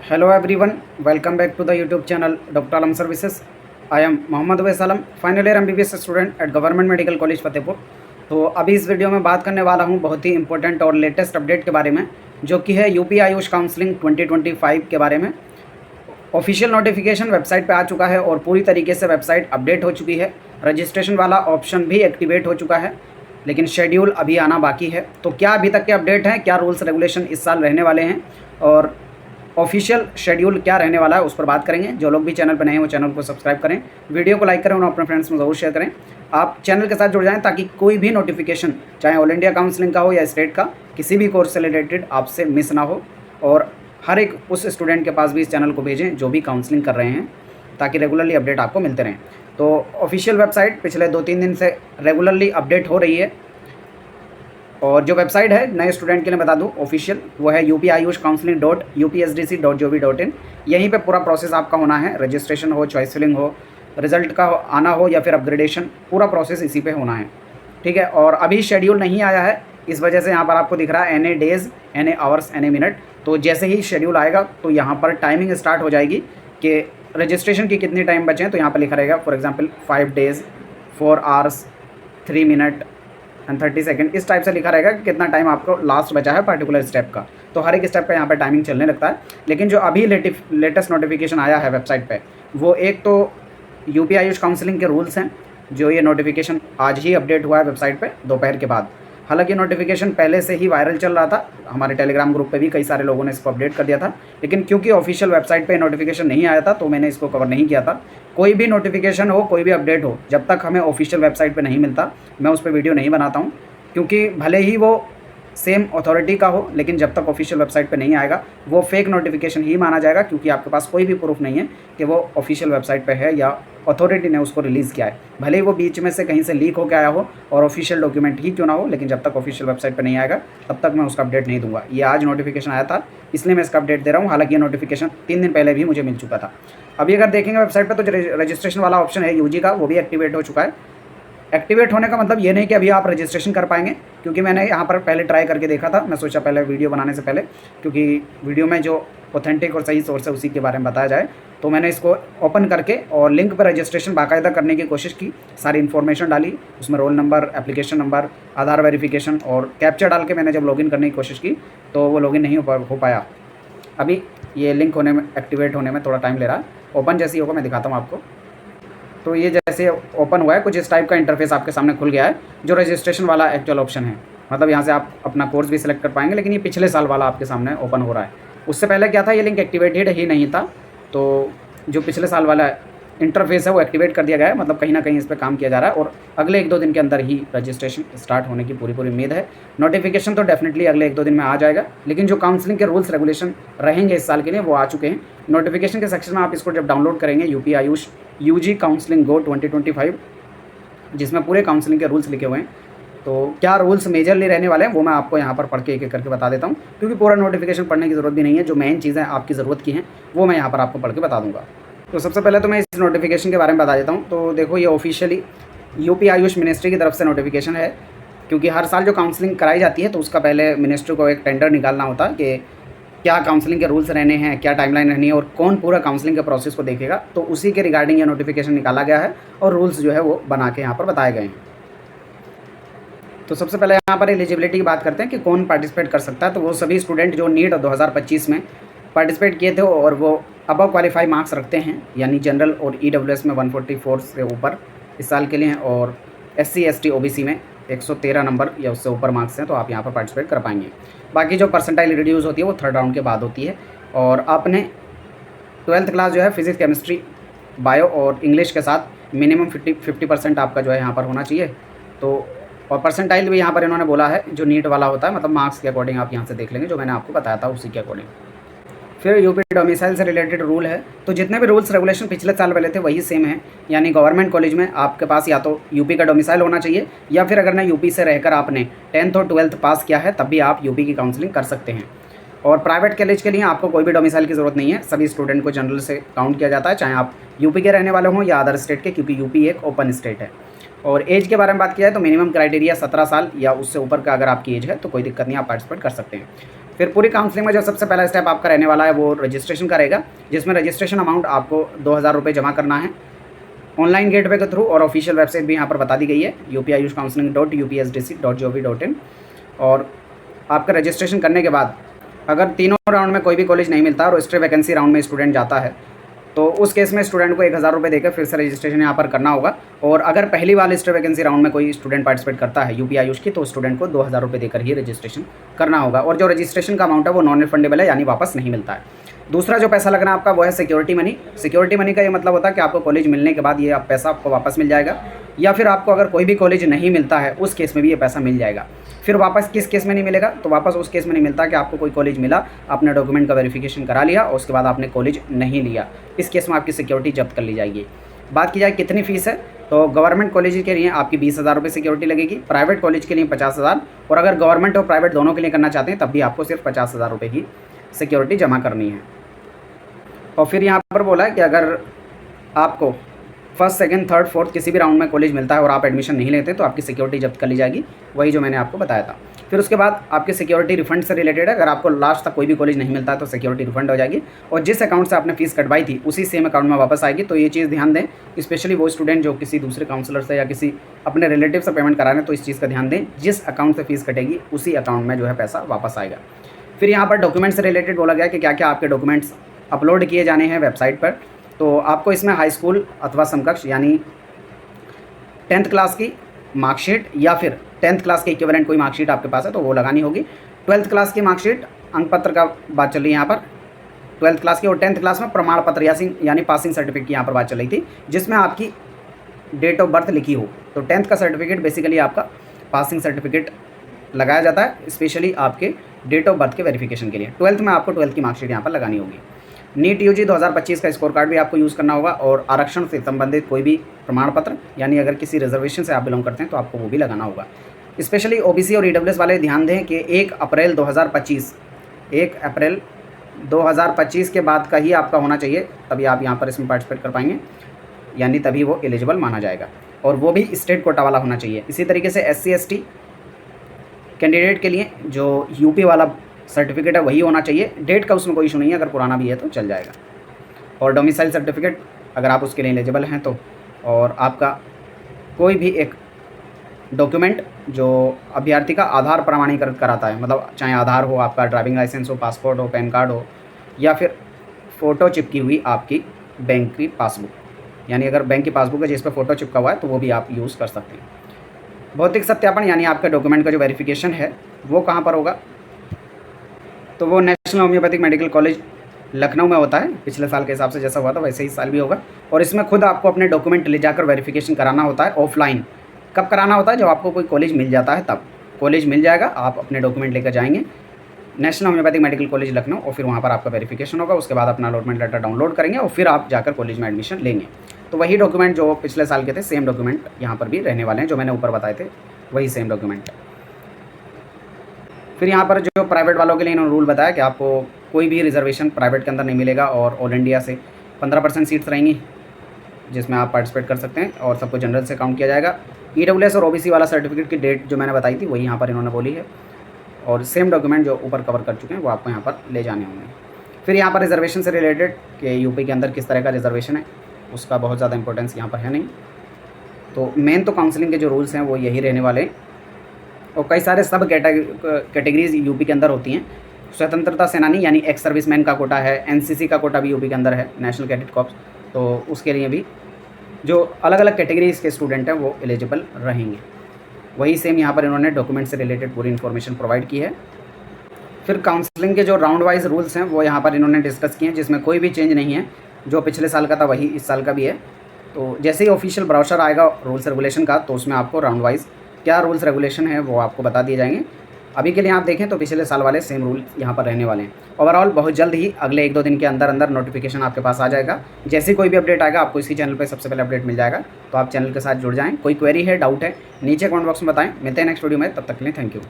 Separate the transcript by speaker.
Speaker 1: Hello everyone, welcome back to the YouTube channel Dr. Alam Services. I am Mohammad Awais Alam, final year MBBS student at government medical college Fatehpur. तो अभी इस video में बात करने वाला हूं बहुत ही इंपॉर्टेंट और लेटेस्ट अपडेट के बारे में, जो कि है यूपी आयुष काउंसलिंग 2025 के बारे में। ऑफिशियल नोटिफिकेशन वेबसाइट पे आ चुका है और पूरी तरीके से वेबसाइट अपडेट हो चुकी है। रजिस्ट्रेशन वाला ऑप्शन भी एक्टिवेट हो चुका है, लेकिन शेड्यूल अभी आना बाकी है। तो क्या अभी तक के अपडेट हैं, क्या रूल्स रेगुलेशन इस साल रहने वाले हैं और ऑफिशियल शेड्यूल क्या रहने वाला है, उस पर बात करेंगे। जो लोग भी चैनल पर नए हैं वो चैनल को सब्सक्राइब करें, वीडियो को लाइक करें और अपने फ्रेंड्स में ज़रूर शेयर करें। आप चैनल के साथ जुड़ जाएं ताकि कोई भी नोटिफिकेशन, चाहे ऑल इंडिया काउंसलिंग का हो या स्टेट का, किसी भी कोर्स से रिलेटेड आपसे मिस ना हो। और हर एक उस स्टूडेंट के पास भी इस चैनल को भेजें जो भी काउंसलिंग कर रहे हैं, ताकि रेगुलरली अपडेट आपको मिलते रहें। तो ऑफिशियल वेबसाइट पिछले 2-3 दिन से रेगुलरली अपडेट हो रही है। और जो वेबसाइट है नए स्टूडेंट के लिए बता दूं ऑफिशियल, वो है upayushcounseling.upsdc.gov.in। यहीं पे पूरा प्रोसेस आपका होना है। रजिस्ट्रेशन हो, चॉइस फिलिंग हो, रिजल्ट का आना हो या फिर अपग्रेडेशन, पूरा प्रोसेस इसी पे होना है, ठीक है। और अभी शेड्यूल नहीं आया है, इस वजह से यहाँ पर आपको दिख रहा है NA days, NA hours, NA minute. तो जैसे ही शेड्यूल आएगा तो यहाँ पर टाइमिंग स्टार्ट हो जाएगी कि रजिस्ट्रेशन की कितनी टाइम बचे हैं। तो यहाँ पर लिखा रहेगा for example 5 days 4 hours 3 minute and 30 second, इस टाइप से लिखा रहेगा कि कितना टाइम आपको लास्ट बचा है पर्टिकुलर स्टेप का। तो हर एक स्टेप का यहाँ पे टाइमिंग चलने लगता है। लेकिन जो अभी लेटेस्ट नोटिफिकेशन आया है वेबसाइट पे, वो एक तो यूपी आयुष काउंसलिंग के रूल्स हैं, जो ये नोटिफिकेशन आज ही अपडेट हुआ है वेबसाइट पे दोपहर के बाद। हालांकि नोटिफिकेशन पहले से ही वायरल चल रहा था, हमारे टेलीग्राम ग्रुप पे भी कई सारे लोगों ने इसको अपडेट कर दिया था, लेकिन क्योंकि ऑफिशियल वेबसाइट पे नोटिफिकेशन नहीं आया था तो मैंने इसको कवर नहीं किया था। कोई भी नोटिफिकेशन हो, कोई भी अपडेट हो, जब तक हमें ऑफिशियल वेबसाइट पे नहीं मिलता, मैं उस पर वीडियो नहीं बनाता हूँ। क्योंकि भले ही वो सेम अथॉरिटी का हो, लेकिन जब तक ऑफिशियल वेबसाइट पे नहीं आएगा वो फेक नोटिफिकेशन ही माना जाएगा, क्योंकि आपके पास कोई भी प्रूफ नहीं है कि वो ऑफिशियल वेबसाइट पे है या अथॉरिटी ने उसको रिलीज़ किया है। भले ही वो बीच में से कहीं से लीक होकर आया हो और ऑफिशियल डॉक्यूमेंट ही क्यों ना हो, लेकिन जब तक ऑफिशियल वेबसाइट पे नहीं आएगा तब तक मैं उसका अपडेट नहीं दूंगा। ये आज नोटिफिकेशन आया था, इसलिए मैं इसका अपडेट दे रहा हूँ। हालांकि ये नोटिफिकेशन 3 दिन पहले भी मुझे मिल चुका था। अभी अगर देखेंगे वेबसाइट पर तो जो रजिस्ट्रेशन वाला ऑप्शन है यूजी का, वो भी एक्टिवेट हो चुका है। एक्टिवेट होने का मतलब ये नहीं कि अभी आप रजिस्ट्रेशन कर पाएंगे, क्योंकि मैंने यहाँ पर पहले ट्राई करके देखा था। मैं सोचा पहले वीडियो बनाने से पहले, क्योंकि वीडियो में जो ऑथेंटिक और सही सोर्स है उसी के बारे में बताया जाए, तो मैंने इसको ओपन करके और लिंक पर रजिस्ट्रेशन बाकायदा करने की कोशिश की। सारी इन्फॉर्मेशन डाली, उसमें रोल नंबर, एप्लीकेशन नंबर, आधार वेरिफिकेशन और कैप्चा डाल के मैंने जब लॉगिन करने की कोशिश की तो वो लॉगिन नहीं हो पाया। अभी ये लिंक होने में, एक्टिवेट होने में थोड़ा टाइम ले रहा है। ओपन जैसे ही होगा मैं दिखाता हूँ आपको। तो ये जैसे ओपन हुआ है, कुछ इस टाइप का इंटरफेस आपके सामने खुल गया है, जो रजिस्ट्रेशन वाला एक्चुअल ऑप्शन है। मतलब यहाँ से आप अपना कोर्स भी सिलेक्ट कर पाएंगे, लेकिन ये पिछले साल वाला आपके सामने ओपन हो रहा है। उससे पहले क्या था, ये लिंक एक्टिवेटेड ही नहीं था। तो जो पिछले साल वाला इंटरफेस है वो एक्टिवेट कर दिया गया है। मतलब कहीं ना कहीं इस पर काम किया जा रहा है और अगले 1-2 दिन के अंदर ही रजिस्ट्रेशन स्टार्ट होने की पूरी उम्मीद है। नोटिफिकेशन तो डेफिनेटली अगले 1-2 दिन में आ जाएगा, लेकिन जो काउंसलिंग के रूल्स रेगुलेशन रहेंगे इस साल के लिए वो आ चुके हैं। नोटिफिकेशन के सेक्शन में आप इसको जब डाउनलोड करेंगे, यूपी आयुष यूजी काउंसलिंग गो 2025, जिसमें पूरे काउंसलिंग के रूल्स लिखे हुए हैं, तो क्या रूल्स मेजरली रहने वाले हैं वो मैं आपको यहाँ पर पढ़ के एक करके बता देता हूँ। क्योंकि पूरा नोटिफिकेशन पढ़ने की ज़रूरत भी नहीं है, जो मेन चीज़ें आपकी ज़रूरत की हैं वो मैं यहाँ पर आपको पढ़ के बता दूँगा। तो सबसे पहले तो मैं इस नोटिफिकेशन के बारे में बता देता हूँ। तो देखो, ये ऑफिशियली यूपी आयुष मिनिस्ट्री की तरफ से नोटिफिकेशन है, क्योंकि हर साल जो काउंसलिंग कराई जाती है तो उसका पहले मिनिस्ट्री को एक टेंडर निकालना होता है कि क्या काउंसलिंग के रूल्स रहने हैं, क्या टाइमलाइन रहनी है और कौन पूरा काउंसलिंग के प्रोसेस को देखेगा। तो उसी के रिगार्डिंग ये नोटिफिकेशन निकाला गया है और रूल्स जो है वो बना के यहाँ पर बताए गए हैं। तो सबसे पहले यहाँ पर एलिजिबिलिटी की बात करते हैं कि कौन पार्टिसिपेट कर सकता है। तो वो सभी स्टूडेंट जो नीट 2025 में पार्टिसिपेट किए थे और वो अबव क्वालिफाई मार्क्स रखते हैं, यानी जनरल और EWS में 144 से ऊपर इस साल के लिए हैं, और SC ST OBC में 113 नंबर या उससे ऊपर मार्क्स हैं, तो आप यहाँ पर पार्टिसिपेट कर पाएंगे। बाकी जो परसेंटाइल रिड्यूस होती है वो 3rd राउंड के बाद होती है। और आपने 12th क्लास जो है फिजिक्स, केमिस्ट्री, बायो और इंग्लिश के साथ मिनिमम 50% आपका जो है यहाँ पर होना चाहिए। तो और परसेंटाइल भी यहाँ पर इन्होंने बोला है जो नीट वाला होता है, मतलब मार्क्स के अकॉर्डिंग आप यहाँ से देख लेंगे, जो मैंने आपको बताया था उसी के अकॉर्डिंग। फिर यूपी डोमिसाइल से रिलेटेड रूल है, तो जितने भी रूल्स रेगुलेशन पिछले साल वाले थे वही सेम है। यानी गवर्नमेंट कॉलेज में आपके पास या तो यूपी का डोमिसाइल होना चाहिए, या फिर अगर ना यूपी से रहकर आपने 10th और 12th पास किया है तब भी आप यूपी की काउंसलिंग कर सकते हैं। और प्राइवेट कॉलेज के लिए आपको कोई भी डोमिसाइल की ज़रूरत नहीं है, सभी स्टूडेंट को जनरल से काउंट किया जाता है, चाहे आप यूपी के रहने वाले हों या अदर स्टेट के, क्योंकि यूपी एक ओपन स्टेट है। और एज के बारे में बात किया जाए तो मिनिमम क्राइटेरिया 17 साल या उससे ऊपर का अगर आपकी एज है तो कोई दिक्कत नहीं, आप पार्टिसिपेट कर सकते हैं। फिर पूरी काउंसलिंग में जो सबसे पहला स्टेप आपका रहने वाला है वो रजिस्ट्रेशन का रहेगा, जिसमें रजिस्ट्रेशन अमाउंट आपको 2000 रुपये जमा करना है ऑनलाइन गेटवे के थ्रू, और ऑफिशियल वेबसाइट भी यहाँ पर बता दी गई है upayushcounseling.upsdc.gov.in। और आपका रजिस्ट्रेशन करने के बाद अगर तीनों राउंड में कोई भी कॉलेज नहीं मिलता और एक्स्ट्रा वैकेंसी राउंड में स्टूडेंट जाता है तो उस केस में स्टूडेंट को 1000 रुपये देकर फिर से रजिस्ट्रेशन यहाँ पर करना होगा। और अगर पहली बार एक्स्ट्रा वैकेंसी राउंड में कोई स्टूडेंट पार्टिसिपेट करता है यूपी आयुष की, तो स्टूडेंट को 2000 रुपये देकर ही रजिस्ट्रेशन करना होगा। और जो रजिस्ट्रेशन का अमाउंट है वो नॉन रिफंडेबल है, यानी वापस नहीं मिलता है। दूसरा जो पैसा लगना है आपका वो है सिक्योरिटी मनी। सिक्योरिटी मनी का ये मतलब होता है कि आपको कॉलेज मिलने के बाद ये पैसा आपको वापस मिल जाएगा, या फिर आपको अगर कोई भी कॉलेज नहीं मिलता है उस केस में भी ये पैसा मिल जाएगा। फिर वापस किस केस में नहीं मिलेगा, तो वापस उस केस में नहीं मिलता कि आपको कोई कॉलेज मिला, आपने डॉक्यूमेंट का वेरिफिकेशन करा लिया और उसके बाद आपने कॉलेज नहीं लिया, इस केस में आपकी सिक्योरिटी जब्त कर ली जाएगी। बात की जाए कितनी फ़ीस है, तो गवर्नमेंट कॉलेज के लिए आपकी 20,000 रुपये सिक्योरिटी लगेगी, प्राइवेट कॉलेज के लिए 50,000, और अगर गवर्नमेंट और प्राइवेट दोनों के लिए करना चाहते हैं तब भी आपको सिर्फ 50,000 रुपये की सिक्योरिटी जमा करनी है। और फिर यहाँ पर बोला है कि अगर आपको फर्स्ट, सेकंड, थर्ड, फोर्थ किसी भी राउंड में कॉलेज मिलता है और आप एडमिशन नहीं लेते तो आपकी सिक्योरिटी जब्त कर ली जाएगी, वही जो मैंने आपको बताया था। फिर उसके बाद आपकी सिक्योरिटी रिफंड से रिलेटेड है, अगर आपको लास्ट तक कोई भी कॉलेज नहीं मिलता है तो सिक्योरिटी रिफंड हो जाएगी, और जिस अकाउंट से आपने फीस कटवाई थी उसी सेम अकाउंट में वापस आएगी। तो ये चीज़ ध्यान दें, स्पेशली वो स्टूडेंट जो किसी दूसरे काउंसलर से या किसी अपने रिलेटिव से पेमेंट करा रहे हैं, तो इस चीज़ का ध्यान दें, जिस अकाउंट से फीस कटेगी उसी अकाउंट में जो है पैसा वापस आएगा। फिर यहाँ पर डॉक्यूमेंट से रिलेटेड बोला गया कि क्या क्या आपके डॉक्यूमेंट्स अपलोड किए जाने हैं वेबसाइट पर। तो आपको इसमें हाई स्कूल अथवा समकक्ष यानी 10th क्लास की मार्कशीट, या फिर 10th क्लास के इक्विवेलेंट कोई मार्कशीट आपके पास है तो वो लगानी होगी। 12th क्लास की मार्कशीट, अंक पत्र का बात चल रही है यहाँ पर 12th क्लास की, और 10th क्लास में प्रमाण पत्र यानी पासिंग सर्टिफिकेट की यहाँ पर बात चल रही थी, जिसमें आपकी डेट ऑफ बर्थ लिखी हो। तो 10th का सर्टिफिकेट बेसिकली आपका पासिंग सर्टिफिकेट लगाया जाता है, स्पेशली आपके डेट ऑफ बर्थ के वेरिफिकेशन के लिए। 12th में आपको 12th की मार्कशीट यहाँ पर लगानी होगी। नीट यूजी 2025 का स्कोर कार्ड भी आपको यूज़ करना होगा, और आरक्षण से संबंधित कोई भी प्रमाण पत्र, यानी अगर किसी रिजर्वेशन से आप बिलोंग करते हैं तो आपको वो भी लगाना होगा। स्पेशली ओबीसी और ईडब्ल्यूएस वाले ध्यान दें कि 1 अप्रैल 2025 के बाद का ही आपका होना चाहिए, तभी आप यहाँ पर इसमें पार्टिसिपेट कर पाएंगे, यानी तभी वो एलिजिबल माना जाएगा, और वो भी स्टेट कोटा वाला होना चाहिए। इसी तरीके से SC/ST कैंडिडेट के लिए जो यूपी वाला सर्टिफिकेट है वही होना चाहिए, डेट का उसमें कोई इशू नहीं है, अगर पुराना भी है तो चल जाएगा। और डोमिसाइल सर्टिफिकेट अगर आप उसके लिए एलिजिबल हैं तो, और आपका कोई भी एक डॉक्यूमेंट जो अभ्यर्थी का आधार प्रमाणीकृत कराता है, मतलब चाहे आधार हो, आपका ड्राइविंग लाइसेंस हो, पासपोर्ट हो, पैन कार्ड हो, या फिर फ़ोटो चिपकी हुई आपकी बैंक की पासबुक, यानी अगर बैंक की पासबुक है जिस पर फ़ोटो चिपका हुआ है तो वो भी आप यूज़ कर सकते हैं। भौतिक सत्यापन यानी आपके डॉक्यूमेंट का जो वेरिफिकेशन है वो कहाँ पर होगा, तो वो national homeopathic medical college Lucknow में होता है। पिछले साल के हिसाब से जैसा हुआ था वैसे ही साल भी होगा, और इसमें खुद आपको अपने डॉक्यूमेंट ले जाकर वेरिफिकेशन कराना होता है ऑफलाइन। कब कराना होता है, जब आपको कोई कॉलेज मिल जाता है तब। कॉलेज मिल जाएगा, आप अपने डॉक्यूमेंट लेकर जाएंगे national homeopathic medical college Lucknow, और फिर वहाँ पर आपका वेरिफिकेशन होगा। उसके बाद अपना अलॉटमेंट लेटर डाउनलोड करेंगे और फिर आप जाकर कॉलेज में एडमिशन लेंगे। तो वही डॉक्यूमेंट जो पिछले साल के थे सेम डॉक्यूमेंट यहाँ पर भी रहने वाले हैं, जो मैंने ऊपर बताए थे वही सेम डॉक्यूमेंट है। फिर यहाँ पर जो प्राइवेट वालों के लिए इन्होंने रूल बताया कि आपको कोई भी रिजर्वेशन प्राइवेट के अंदर नहीं मिलेगा, और ऑल इंडिया से 15% सीट्स रहेंगी जिसमें आप पार्टिसिपेट कर सकते हैं, और सबको जनरल से काउंट किया जाएगा। ईडब्ल्यूएस और ओबीसी वाला सर्टिफिकेट की डेट जो मैंने बताई थी वही यहाँ पर इन्होंने बोली है, और सेम डॉक्यूमेंट जो ऊपर कवर कर चुके हैं वो आपको यहाँ पर ले जाने होंगे। फिर यहाँ पर रिजर्वेशन से रिलेटेड कि यूपी के अंदर किस तरह का रिजर्वेशन है, उसका बहुत ज़्यादा इंपॉर्टेंस यहाँ पर है नहीं। तो मेन तो काउंसलिंग के जो रूल्स हैं वो यही रहने वाले हैं, और कई सारे सब कैटेगरीज यूपी के अंदर होती हैं। स्वतंत्रता सेनानी यानी एक्स सर्विसमैन का कोटा है, एनसीसी का कोटा भी यूपी के अंदर है, नेशनल कैडेट कॉर्प्स, तो उसके लिए भी जो अलग अलग कैटेगरीज के स्टूडेंट हैं वो एलिजिबल रहेंगे। वही सेम यहाँ पर इन्होंने डॉक्यूमेंट से रिलेटेड पूरी इन्फॉर्मेशन प्रोवाइड की है। फिर काउंसलिंग के जो राउंड वाइज रूल्स हैं वो यहाँ पर इन्होंने डिस्कस किए हैं, जिसमें कोई भी चेंज नहीं है, जो पिछले साल का था वही इस साल का भी है। तो जैसे ही ऑफिशियल ब्राउचर आएगा रूल्स रेगुलेशन का, तो उसमें आपको राउंड वाइज क्या रूल्स रेगुलेशन है वो आपको बता दिए जाएंगे। अभी के लिए आप देखें तो पिछले साल वाले सेम रूल यहाँ पर रहने वाले हैं। ओवरऑल बहुत जल्द ही अगले 1-2 दिन के अंदर नोटिफिकेशन आपके पास आ जाएगा। जैसे कोई भी अपडेट आएगा आपको इसी चैनल पे सबसे पहले अपडेट मिल जाएगा, तो आप चैनल के साथ जुड़ जाएं। कोई क्वेरी है, डाउट है, नीचे कमेंट बॉक्स में बताएं। मिलते हैं नेक्स्ट वीडियो में, तब तक के लिए थैंक यू।